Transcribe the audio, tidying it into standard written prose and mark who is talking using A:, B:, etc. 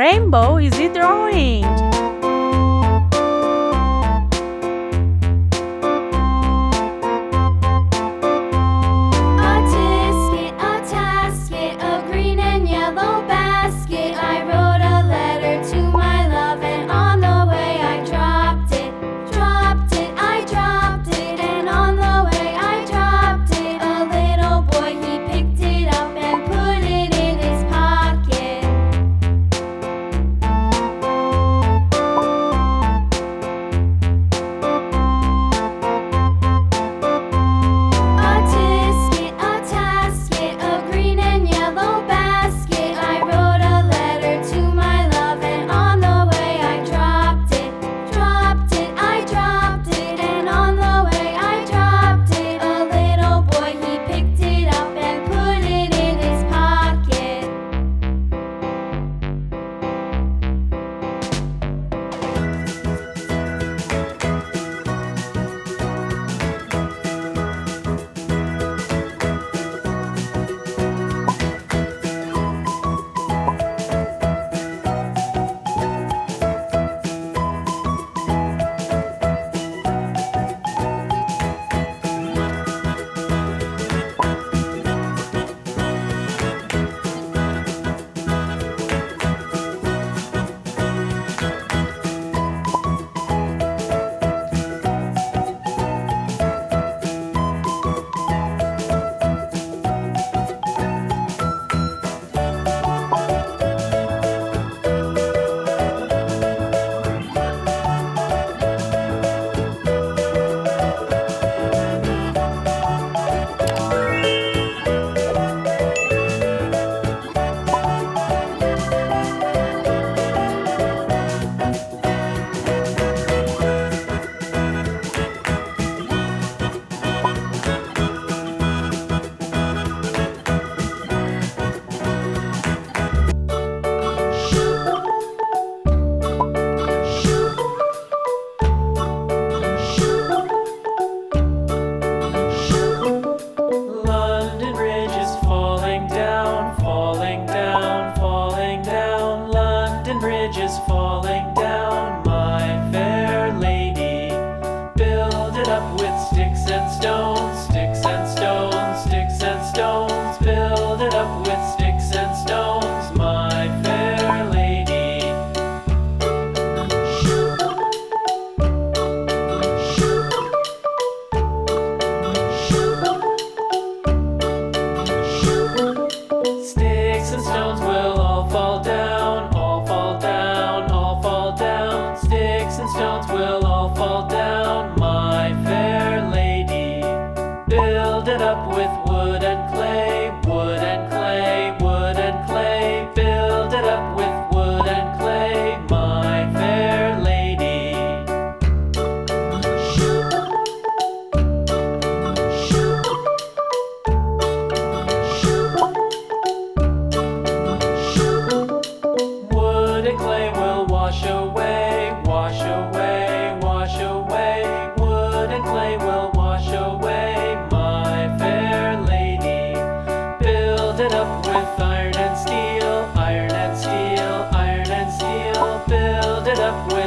A: rainbow is he drawing?
B: A tasket, a green and yellow basket. I wrote a letter to my love, and on the way I dropped it. I dropped it, and on the way I dropped it. A little boy, he picked it up and put it in his pocket. A tasket, a green and yellow basket. I wrote a letter to my love, and on the way I dropped it. I dropped it, and on the way I dropped it. A little boy, he picked it up and put it in his pocket.
C: London Bridge is falling down, falling down, falling down. London Bridge is falling down, my fair lady. Build it up with sticks and stones, sticks and stones, sticks and stones. Build it up with sticks and stones, my fair lady. Sticks and stones will all fall down, all fall down, all fall down. Sticks and stones will all fall down, my fair lady. Build it up with wood and clay, wood and clay, wood and clay. Build it up with wood and clay, my fair lady. Wood and clay will wash away, wash away, wash away. Wood and clay will wash away, my fair lady. Build it up with iron and steel, iron and steel, iron and steel. Build it up with